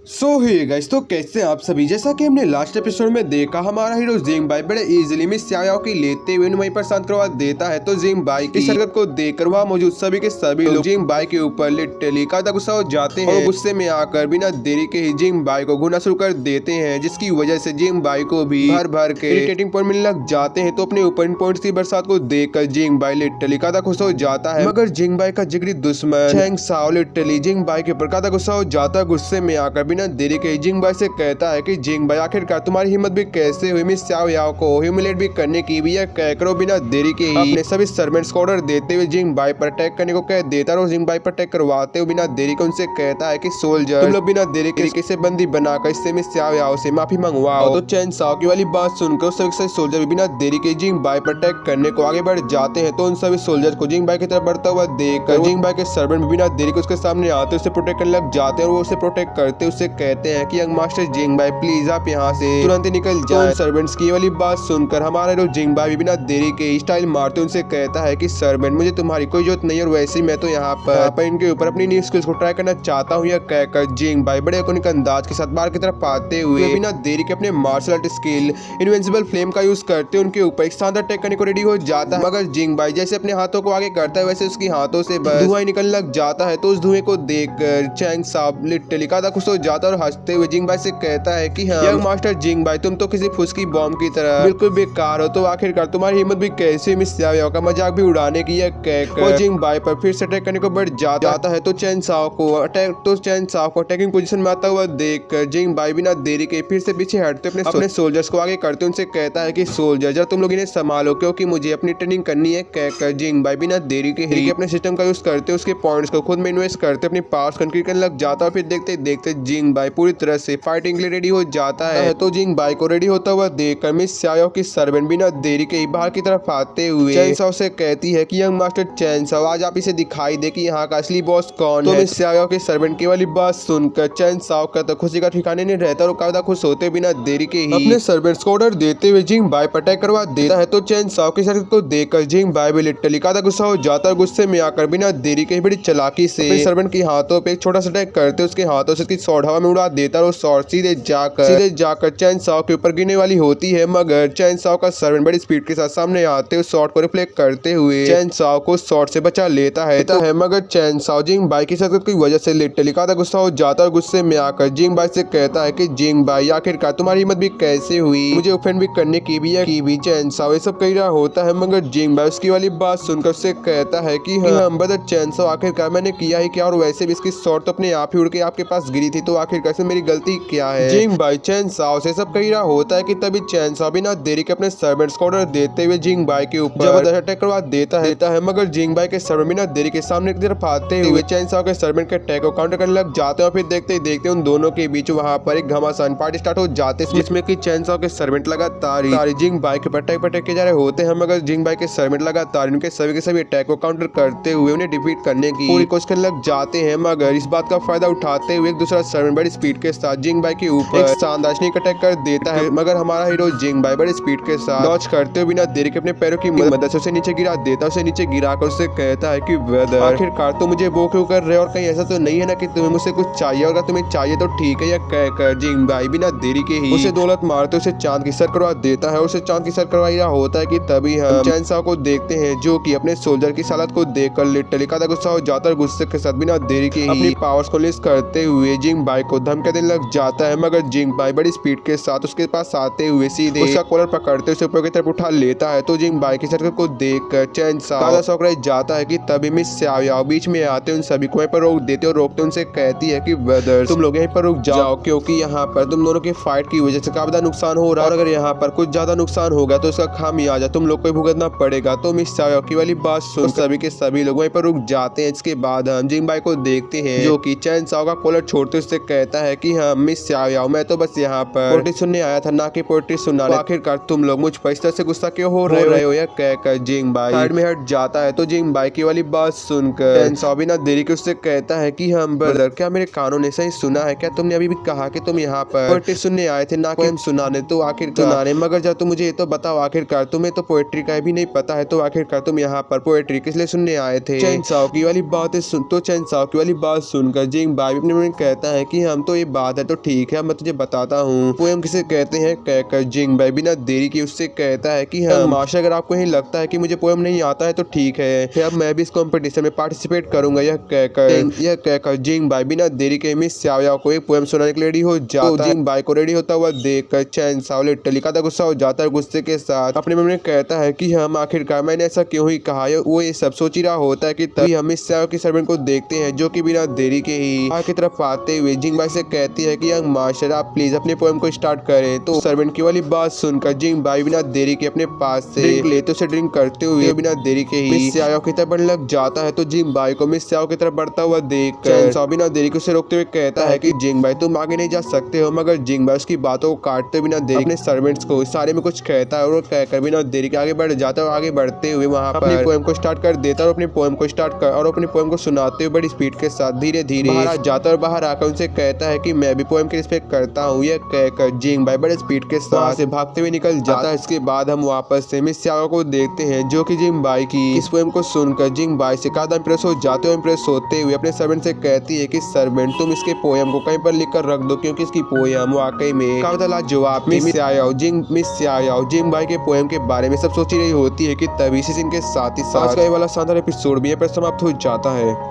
Hey guys, तो कैसे हैं आप सभी। जैसा कि हमने लास्ट एपिसोड में देखा, हमारा हीरो जिंग बाई बड़े इजीली मिस xiao की लेते हुए वहीं पर शांत करवा देता है। तो जिंग बाई की हरकत को देखकर वहाँ मौजूद सभी के सभी लोग जिंग बाई के ऊपर लिटरली का गुस्सा हो जाते हैं और गुस्से में आकर बिना देरी के ही जिंग बाई को घूरना शुरू कर देते हैं, जिसकी वजह से जिंग बाई को भी भर भर के इरिटेटिंग पॉइंट मिलने लग जाते हैं। तो अपने ऊपर इन पॉइंट्स की बरसात को देखकर जिंग बाई लिटरली का गुस्सा हो जाता है, मगर जिंग बाई का जिगरी दुश्मन Chang Sao literally Jing Bai के ऊपर का गुस्सा हो जाता है। गुस्से में आकर बिना देरी के जिंग बाई से कहता है कि जिंग बाई, आखिरकार तुम्हारी हिम्मत भी कैसे हुई मिस xiao को ह्यूमिलेट भी करने की भी, यह कह करो बिना देरी के ही अपने सभी सर्वेंट्स को ऑर्डर देते हुए जिंग बाई पर अटैक करने को कह देता है। और जिंग बाई पर अटैक करवाते हुए बिना देरी के उनसे कहता है कि सोल्जर, तुम लोग बिना देरी के से बंदी बनाकर इससे मिस xiao से माफी मंगवाओ। तो चैन साओ की वाली बात सुनकर उस सभी सोल्जर भी बिना देरी के जिंग बाई पर अटैक करने को आगे बढ़ जाते हैं। तो उन सभी सोल्जर को जिंग बाई की तरफ बढ़ता हुआ देखकर जिंग बाई के सर्वेंट बिना देरी के उसके सामने आते उसे प्रोटेक्ट करने लग जाते हैं और वो उसे प्रोटेक्ट करते उससे कहते हैं कि young master Jing Bai, please आप यहाँ से तुरंत ही निकल जाएं। सर्वेंट्स की वाली बात सुनकर हमारा हीरो जिंग बाई भी बिना देरी के स्टाइल मारते उनसे कहता है कि सर्वेंट, मुझे तुम्हारी कोई जरूरत नहीं है और वैसे ही मैं तो यहाँ पर इनके ऊपर अपनी न्यू स्किल्स को ट्राई करना चाहता हूँ। यह कहकर जिंग बाई बड़े कोनिक अंदाज के साथ बाहर की तरफ आते हुए बिना देरी के अपने martial art skill invincible flame का यूज करते उनके ऊपर एक शानदार अटैक करने को रेडी हो जाता है। मगर जिंग बाई जैसे अपने हाथों को आगे करता है वैसे उसके हाथों से धुआं निकलने लग जाता है। तो उस धुएं को देखकर चैंग साहब लिटरली का खुश हो जाता है और हंसते हुए जिंग बाई से कहता है कि हाँ यंग मास्टर जिंग बाई, तुम तो किसी फुसकी बॉम्ब की तरह बिल्कुल बेकार हो। तो आखिरकार तुम्हारी हिम्मत भी कैसे मिस xiao का मजाक भी उड़ाने की, यह कहकर जिंग बाई पर फिर से अटैक करने को बढ़ जाता है। तो चैन साओ को अटैकिंग पोजीशन में आता हुआ देखकर जिंग बाई बिना देरी के फिर से पीछे हटते अपने सोल्जर्स को आगे करते उनसे कहता है कि सोल्जर, जरा तुम लोग इन्हें संभालो क्योंकि मुझे अपनी ट्रेनिंग करनी है। कहकर जिंग बाई बिना देरी के अपने सिस्टम का यूज करते उसके पॉइंट्स को खुद में इन्वेस्ट करते अपनी पावर्स कंक्रीट करने लग जाता है। फिर देखते देखते जिंग बाई पूरी तरह से फाइटिंग के लिए रेडी हो जाता है। तो जिंग बाई को रेडी होता हुआ देखकर मिस xiao की सर्वेंट बिना देरी के बाहर की तरफ आते हुए चैन साओ से कहती है कि यंग मास्टर चैन साओ, आज आप इसे दिखाई दे कि यहाँ का असली बॉस कौन है। तो मिस xiao के सर्वेंट की वाली बात सुनकर चैन साओ का तो खुशी का ठिकाने नहीं रहता और काफी खुश होते बिना देरी के ही अपने सर्वेंट्स को ऑर्डर देते हुए जिंग बाई पर अटैक करवा देता है। तो चैन साओ की शर्त को देखकर जिंग बाई भी लिटरली का गुस्सा हो जाता है। गुस्से में आकर बिना देरी के बड़ी चालाकी से सर्वेंट के हाथों पे एक छोटा सा अटैक करते उसके हाथों से शॉर्ट हवा में उड़ा देता है और शॉर्ट सीधे जाकर चैन साओ के ऊपर गिरने वाली होती है। मगर चैन साओ का सर्वेंट बड़ी स्पीड के साथ सामने आते हुए शॉट को रिफ्लेक्ट करते हुए चैन साओ को शॉट से बचा लेता है। मगर चैन साओ जिंग बाई की शर्त की वजह से लिटरली का गुस्सा हो जाता है। गुस्से में आकर जिंग बाई से कहता है कि जिंग बाई, आखिरकार तुम्हारी हिम्मत भी कैसे हुई मुझे ऑफेंड भी करने की भी चैन साओ ये सब कह रहा होता है। मगर जिंग बाई उसकी वाली बात सुनकर उससे कहता है कि हम बदर चैन साओ, आखिरकार मैंने किया ही क्या और वैसे भी इसकी शॉट तो अपने आप ही उड़ के आपके पास गिरी थी, तो आखिरकार से मेरी गलती क्या है। जिंग बाई चैन साओ से सब कह रहा होता है कि तभी चैन साओ बिना देरी के अपने सर्वेंट्स को ऑर्डर देते हुए जिंग बाई के ऊपर जबरदस्त अटैक करवा देता है। मगर जिंग बाई के सर्वेंट बिना देरी के सामने की तरफ आते हुए चैन साओ के सर्वेंट के अटैक को काउंटर करने लग जाते हैं। फिर देखते ही देखते उन दोनों के बीच वहां पर एक घमासान पार्टी स्टार्ट हो जाते हैं, जिसमें कि चैन साओ के सर्वेंट लगातार जिंग बाई के अटैक किए जा रहे होते हैं। मगर जिंग बाई के सर्वेंट लगातार उनके सभी के सभी अटैक को काउंटर करते हुए उन्हें डिफीट करने की पूरी कोशिश करने लग जाते हैं। मगर इस बात का फायदा उठाते हुए एक दूसरा सर्वेंट बड़ी स्पीड के साथ जिंग बाई के ऊपर एक शानदार स्नीक अटैक कर देता है। मगर हमारा हीरो जिंग बाई बड़ी स्पीड के साथ डॉज करते हुए बिना देरी के अपने पैरों की मदद से उसे नीचे गिरा देता है। उसे नीचे गिराकर उससे कहता है कि ब्रदर, आखिरकार तुम मुझे वो क्यों कर रहे हो और कहीं ऐसा तो नहीं है ना कि तुम्हें मुझसे कुछ चाहिए, और तुम्हें चाहिए तो ठीक है। यह कहकर जिंग बाई बिना देरी के ही उसे दौलत मारते उसे चांद की सर करवा देता है। उसे चांद की सर करवा रहा होता है कि तभी हम चैन साओ को देखते हैं जो कि अपने सोल्जर की हालत को देखकर लिटरली का गुस्सा हो जाता है। गुस्से के साथ बिना देरी के ही अपनी पावर्स को लिस्ट करते हुए जिंग बाई को धमकी देने लग जाता है। मगर जिंग बाई बड़ी स्पीड के साथ उसके पास आते हुए सीधे उसका कॉलर पकड़ते उसे ऊपर की तरफ उठा लेता है। तो जिंग बाई की हरकत को देखकर चैन साओ शौक रह जाता है कि तभी मिस xiao बीच में आते उन सभी को वहीं पर रोक देते और रोकते उनसे कहती है कि ब्रदर्स, तुम लोग यहीं पर रुक जाओ क्योंकि यहाँ पर तुम दोनों के फाइट की वजह से काफी ज्यादा नुकसान हो रहा है और अगर यहाँ पर कुछ ज्यादा नुकसान होगा तो उसका खामियाजा तुम लोग को भुगतना पड़ेगा। तो मिस xiao की वाली बात सुन सभी के सभी लोग वहीं पर रुक जाते हैं। इसके बाद हम जिंग बाई को देखते हैं जो कि चैन साओ का कॉलर छोड़ते उससे कहता है कि हाँ मिस xiao, मैं तो बस यहाँ पर पोएट्री सुनने आया था ना कि पोएट्री सुनाने, आखिरकार तुम लोग मुझ पर इस तरह से गुस्सा क्यों हो रहे हो। यह कहकर जिंग बाई साइड में हट जाता है। तो जिंग बाई की वाली बात सुनकर चैन साओ बिना देरी के उससे कहता है कि हम ब्रदर, क्या मेरे कानों ने सही सुना है? क्या तुमने अभी भी कहा कि तुम यहाँ पर पोएट्री सुनने आए थे ना कि हम सुनाने? तो आखिरकार सुनाने, मगर जब तुम मुझे ये तो बताओ, आखिरकार तुम्हें तो पोएट्री का भी नहीं पता है, तो आखिरकार तुम यहाँ पर पोएट्री किस लिए सुनने आए थे? चैन साओ की वाली बात सुनकर जिंग बाई अपने मन में कहता है कि हम तो ये बात है तो ठीक है, मैं तुझे बताता हूँ पोएम किसे कहते हैं कहकर जिंग भाई बिना देरी के उससे कहता है कि हाँ माशा, अगर आपको यही लगता है कि मुझे पोएम नहीं आता है तो ठीक है, फिर अब मैं भी इस कंपटीशन में पार्टिसिपेट करूंगा। यह कहकर जिंग भाई बिना देरी के मिस स्याओ को एक पोएम सुनाने के लिए रेडी हो जाता है। जिंग भाई को रेडी होता हुआ देखकर चैन साओ लिटरली का गुस्सा हो जाता है। गुस्से के साथ अपने मन में कहता है कि हम आखिरकार मैंने ऐसा क्यों ही कहा। वो ये सब सोच ही रहा होता है कि तभी हम मिस स्याओ की सर्वेंट को देखते हैं जो कि बिना देरी के ही की तरफ आते हुए जिंग भाई से कहती है कि यंग मास्टर आप प्लीज अपने पोएम को स्टार्ट करें। तो सर्वेंट की वाली बात सुनकर जिंग भाई बिना देरी के अपने पास से ड्रिंक लेते उसे ड्रिंक करते हुए बिना देरी के ही मिस स्याओ की तरफ बढ़ने लग जाता है। तो जिंग भाई को मिस स्याओ की तरफ बढ़ता हुआ देखकर बिना देरी के उसे रोकते हुए कहता है कि जिंग भाई तुम आगे नहीं जा सकते हो। मगर जिंग भाई उसकी बातों को काटते बिना देरी अपने सर्वेंट्स को इशारे में कुछ कहता है और वो कहकर बिना देरी के आगे बढ़ जाता है और आगे बढ़ते हुए वहाँ पर अपनी पोएम को स्टार्ट कर देता है और अपनी पोएम को स्टार्ट कर और अपनी पोएम को सुनाते हुए बड़ी स्पीड के साथ धीरे धीरे बाहर आ जाता है और बाहर आकर उनसे कहता है कि मैं भी पोएम की रिस्पेक्ट करता हूँ। यह कहकर जिंग भाई बड़े स्पीड के साथ से भागते हुए निकल जाता है। इसके बाद हम वापस से मिस स्याओ को देखते हैं जो कि जिंग भाई की इस पोएम को सुनकर जिंग भाई से काफी इम्प्रेस हो जाते हो। इम्प्रेस होते हुए अपने सर्वेंट से कहती है कि सर्वेंट तुम इसके पोएम को कहीं पर लिख कर रख दो क्योंकि इसकी पोएम वाकई में काफी लाजवाब। मिस स्याओ जिंग भाई के पोएम के बारे में सब सोच ही रही होती है कि तभी से इनके साथ ही साथ वाला शानदार एपिसोड भी यहाँ पर समाप्त हो जाता है।